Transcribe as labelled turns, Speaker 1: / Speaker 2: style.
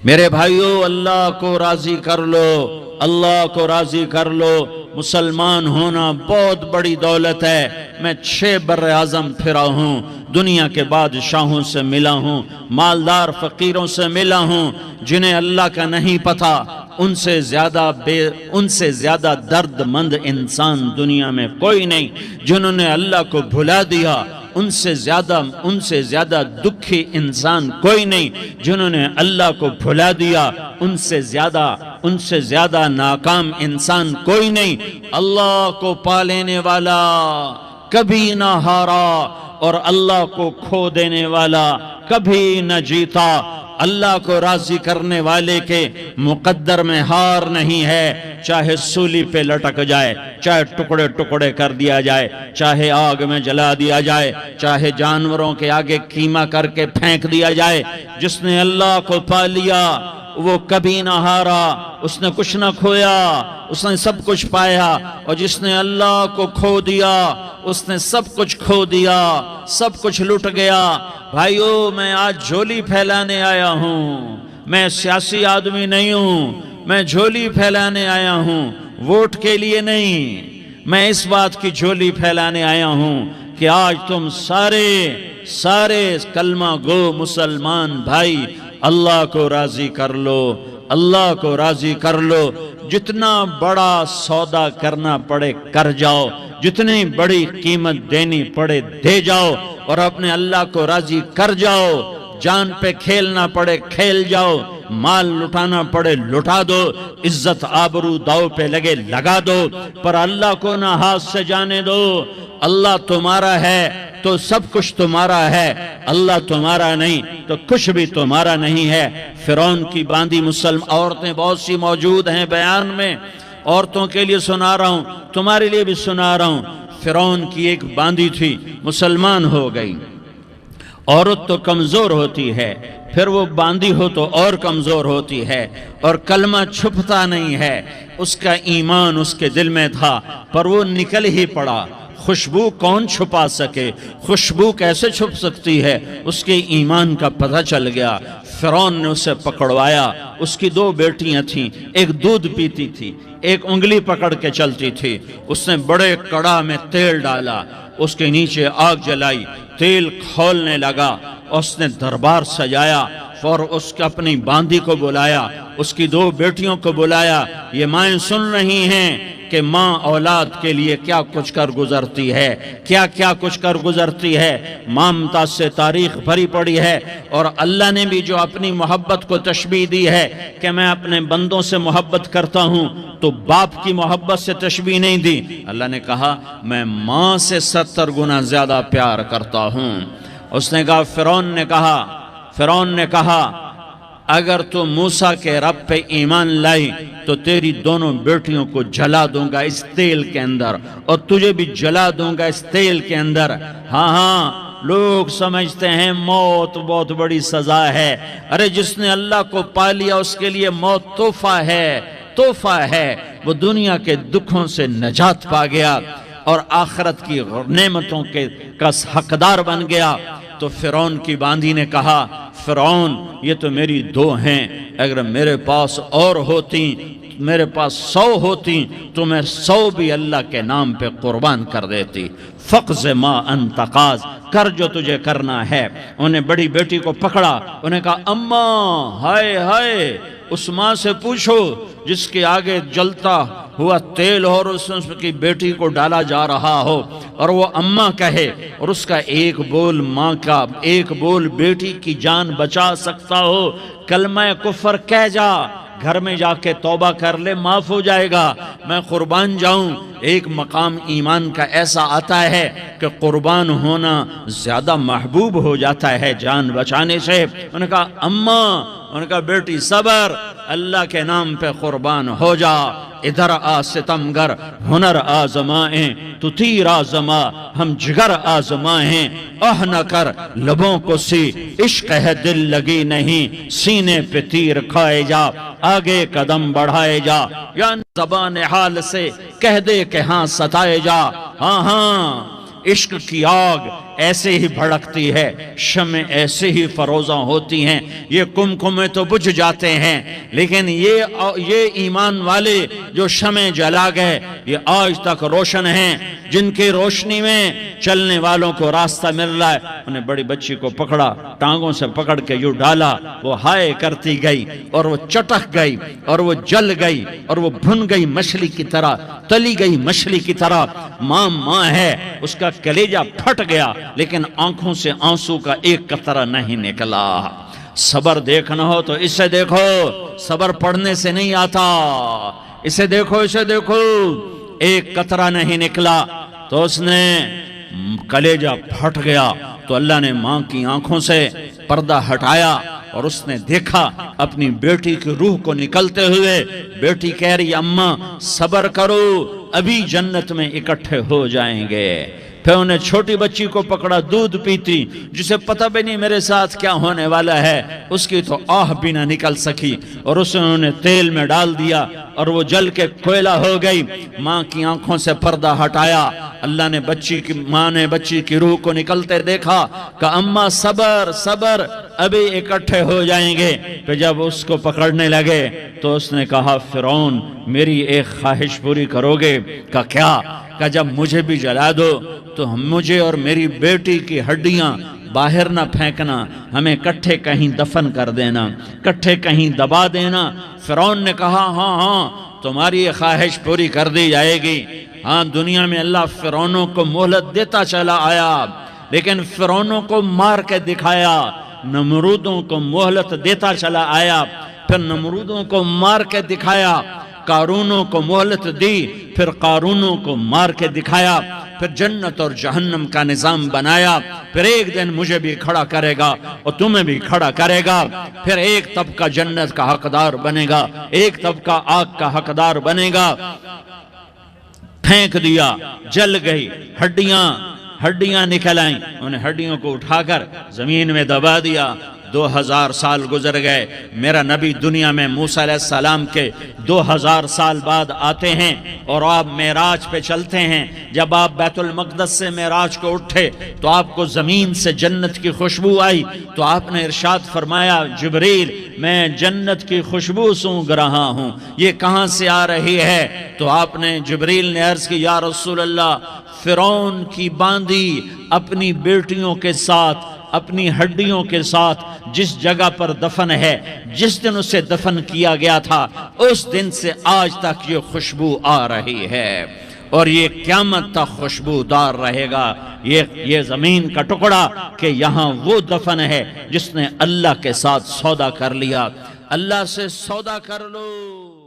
Speaker 1: میرے بھائیو، اللہ کو راضی کر لو، اللہ کو راضی کر لو۔ مسلمان ہونا بہت بڑی دولت ہے۔ میں 6 بر اعظم پھرا ہوں، دنیا کے بادشاہوں سے ملا ہوں، مالدار فقیروں سے ملا ہوں، جنہیں اللہ کا نہیں پتہ، ان سے زیادہ درد مند انسان دنیا میں کوئی نہیں۔ جنہوں نے اللہ کو بھلا دیا، ان سے زیادہ دکھی انسان کوئی نہیں۔ جنہوں نے اللہ کو بھلا دیا، ان سے زیادہ ناکام انسان کوئی نہیں۔ اللہ کو پا لینے والا کبھی نہ ہارا، اور اللہ کو کھو دینے والا کبھی نہ جیتا۔ اللہ کو راضی کرنے والے کے مقدر میں ہار نہیں ہے، چاہے سولی پہ لٹک جائے، چاہے ٹکڑے ٹکڑے کر دیا جائے، چاہے آگ میں جلا دیا جائے، چاہے جانوروں کے آگے قیمہ کر کے پھینک دیا جائے۔ جس نے اللہ کو پا لیا وہ کبھی نہ ہارا، اس نے کچھ نہ کھویا، اس نے سب کچھ پایا۔ اور جس نے اللہ کو کھو دیا، اس نے سب کچھ کھو دیا، سب کچھ لٹ گیا۔ بھائیو، میں آج جھولی پھیلانے آیا ہوں، میں سیاسی آدمی نہیں ہوں، میں جھولی پھیلانے آیا ہوں، ووٹ کے لیے نہیں۔ میں اس بات کی جھولی پھیلانے آیا ہوں کہ آج تم سارے کلمہ گو مسلمان بھائی اللہ کو راضی کر لو، اللہ کو راضی کر لو۔ جتنا بڑا سودا کرنا پڑے کر جاؤ، جتنی بڑی قیمت دینی پڑے دے جاؤ، اور اپنے اللہ کو راضی کر جاؤ۔ جان پہ کھیلنا پڑے کھیل جاؤ، مال لٹانا پڑے لٹا دو، عزت آبرو داؤ پہ لگے لگا دو، پر اللہ کو نہ ہاتھ سے جانے دو۔ اللہ تمہارا ہے تو سب کچھ تمہارا ہے، اللہ تمہارا نہیں تو کچھ بھی تمہارا نہیں ہے۔ فرعون کی باندھی مسلم عورتیں بہت سی موجود ہیں بیان میں، عورتوں کے لیے سنا رہا ہوں، تمہارے لیے بھی سنا رہا ہوں۔ فرعون کی ایک باندھی تھی، مسلمان ہو گئی۔ عورت تو کمزور ہوتی ہے، پھر وہ باندھی ہو تو اور کمزور ہوتی ہے، اور کلمہ چھپتا نہیں ہے۔ اس کا ایمان اس کے دل میں تھا، پر وہ نکل ہی پڑا۔ خوشبو کون چھپا سکے؟ خوشبو کیسے چھپ سکتی ہے؟ اس کے ایمان کا پتہ چل گیا۔ فرعون نے اسے پکڑوایا۔ اس کی 2 بیٹیاں تھیں، ایک دودھ پیتی تھی، ایک انگلی پکڑ کے چلتی تھی۔ اس نے بڑے کڑا میں تیل ڈالا، اس کے نیچے آگ جلائی، تیل کھولنے لگا، اس نے دربار سجایا، اور اس کے اپنی باندھی کو بلایا، اس کی 2 بیٹیوں کو بلایا۔ یہ مائیں سن رہی ہیں کہ ماں اولاد کے لیے کیا کچھ کر گزرتی ہے، کیا کچھ کر گزرتی ہے۔ ماں ممتاز سے تاریخ بھری پڑی ہے، اور اللہ نے بھی جو اپنی محبت کو تشبیہ دی ہے کہ میں اپنے بندوں سے محبت کرتا ہوں، تو باپ کی محبت سے تشبیہ نہیں دی۔ اللہ نے کہا میں ماں سے 70 گنا زیادہ پیار کرتا ہوں۔ اس نے کہا، فرعون نے کہا اگر تو موسیٰ کے رب پہ ایمان لائی تو تیری دونوں بیٹیوں کو جلا دوں گا اس تیل کے اندر، اور تجھے بھی جلا دوں گا اس تیل کے اندر۔ ہاں لوگ سمجھتے ہیں موت بہت بڑی سزا ہے۔ ارے جس نے اللہ کو پا لیا اس کے لیے موت تحفہ ہے۔ وہ دنیا کے دکھوں سے نجات پا گیا اور آخرت کی نعمتوں کا حقدار بن گیا۔ تو فرعون کی باندھی نے کہا، فرعون یہ تو میری 2 ہیں، اگر میرے پاس اور ہوتی، میرے پاس 100 ہوتی تو میں 100 بھی اللہ کے نام پہ قربان کر دیتی۔ فقض ما انت قاض، کر جو تجھے کرنا ہے۔ انہیں بڑی بیٹی کو پکڑا، انہیں کہا اماں ہائے، اس ماں سے پوچھو جس کے آگے جلتا ہوا تیل اور اس کی بیٹی کو ڈالا جا رہا ہو، اور وہ اماں کہے، اور اس کا ایک بول ماں کا، ایک بول بیٹی کی جان بچا سکتا ہو۔ کلمہ کفر کہہ جا، گھر میں جا کے توبہ کر لے، معاف ہو جائے گا۔ میں قربان جاؤں۔ ایک مقام ایمان کا ایسا آتا ہے کہ قربان ہونا زیادہ محبوب ہو جاتا ہے جان بچانے سے۔ انہوں نے کہا اماں، انہوں نے کہا بیٹی صبر، اللہ کے نام پہ قربان ہو جا۔ ادھر آ ستمگر، ہنر آزمائیں تو تیر آزما، ہم جگر آزمائیں اہ نہ کر لبوں کو سی، عشق ہے دل لگی نہیں، سینے پہ تیر کھائے جا، آگے قدم بڑھائے جا، یا زبان حال سے کہہ دے کہ ہاں ستائے جا۔ ہاں عشق کی آگ
Speaker 2: ایسے ہی بھڑکتی ہے، شمع ایسے ہی فروزاں ہوتی ہیں، یہ کمکمے تو بجھ جاتے ہیں، لیکن یہ ایمان والے جو شمع جلا گئے یہ آج تک روشن ہیں، جن کی روشنی میں چلنے والوں کو راستہ مل رہا ہے۔ انہیں بڑی بچی کو پکڑا، ٹانگوں سے پکڑ کے یوں ڈالا، وہ ہائے کرتی گئی اور وہ چٹک گئی اور وہ جل گئی اور وہ بھن گئی مچھلی کی طرح، تلی گئی مچھلی کی طرح۔ ماں ہے، اس کا کلیجہ پھٹ گیا، لیکن آنکھوں سے آنسو کا ایک قطرہ نہیں نکلا۔ صبر دیکھنا ہو تو اسے دیکھو، صبر پڑھنے سے نہیں آتا، اسے دیکھو، اسے دیکھو۔ ایک قطرہ نہیں نکلا تو اس نے کلیجہ پھٹ گیا، تو اللہ نے ماں کی آنکھوں سے پردہ ہٹایا اور اس نے دیکھا اپنی بیٹی کی روح کو نکلتے ہوئے۔ بیٹی کہہ رہی اماں صبر کرو، ابھی جنت میں اکٹھے ہو جائیں گے۔ پھر انہیں چھوٹی بچی کو پکڑا، دودھ پیتی، جسے پتہ بھی نہیں میرے ساتھ کیا ہونے والا ہے، اس کی تو آہ بھی نہ نکل سکی، اور اسے انہوں نے تیل میں ڈال دیا اور وہ جل کے کوئلہ ہو گئی۔ ماں کی آنکھوں سے پردہ ہٹایا، اللہ نے ماں نے بچی کی روح کو نکلتے دیکھا کہ اماں صبر صبر، ابھی اکٹھے ہو جائیں گے۔ پھر جب اس کو پکڑنے لگے تو اس نے کہا فرعون میری ایک خواہش پوری کرو گے؟ کہ کیا؟ کہ جب مجھے بھی جلا دو تو مجھے اور میری بیٹی کی ہڈیاں باہر نہ پھینکنا، ہمیں کٹھے کہیں دفن کر دینا، کٹھے کہیں دبا دینا۔ فرعون نے کہا ہاں تمہاری یہ خواہش پوری کر دی جائے گی۔ ہاں، دنیا میں اللہ فرعونوں کو مہلت دیتا چلا آیا، لیکن فرعونوں کو مار کے دکھایا، نمرودوں کو مہلت دیتا چلا آیا، پھر نمرودوں کو مار کے دکھایا، قارونوں کو مہلت دی، پھر قارونوں کو مار کے دکھایا، پھر جنت اور جہنم کا نظام بنایا۔ پھر ایک دن مجھے بھی کھڑا کرے گا اور تمہیں بھی کھڑا کرے گا، پھر ایک طبقہ جنت کا حقدار بنے گا، ایک طبقہ آگ کا حقدار بنے گا۔ پھینک دیا، جل گئی، ہڈیاں نکل آئیں، انہیں ہڈیوں کو اٹھا کر زمین میں دبا دیا۔ 2000 سال گزر گئے، میرا نبی دنیا میں موسیٰ علیہ السلام کے 2000 سال بعد آتے ہیں اور آپ معراج پہ چلتے ہیں۔ جب آپ بیت المقدس سے معراج کو اٹھے تو آپ کو زمین سے جنت کی خوشبو آئی، تو آپ نے ارشاد فرمایا جبریل میں جنت کی خوشبو سونگھ رہا ہوں، یہ کہاں سے آ رہی ہے؟ تو آپ نے جبریل نے عرض کی یا رسول اللہ، فرعون کی باندی اپنی بیٹیوں کے ساتھ، اپنی ہڈیوں کے ساتھ جس جگہ پر دفن ہے، جس دن اسے دفن کیا گیا تھا، اس دن سے آج تک یہ خوشبو آ رہی ہے، اور یہ قیامت تک خوشبودار رہے گا۔ یہ زمین کا ٹکڑا کہ یہاں وہ دفن ہے جس نے اللہ کے ساتھ سودا کر لیا۔ اللہ سے سودا کر لو۔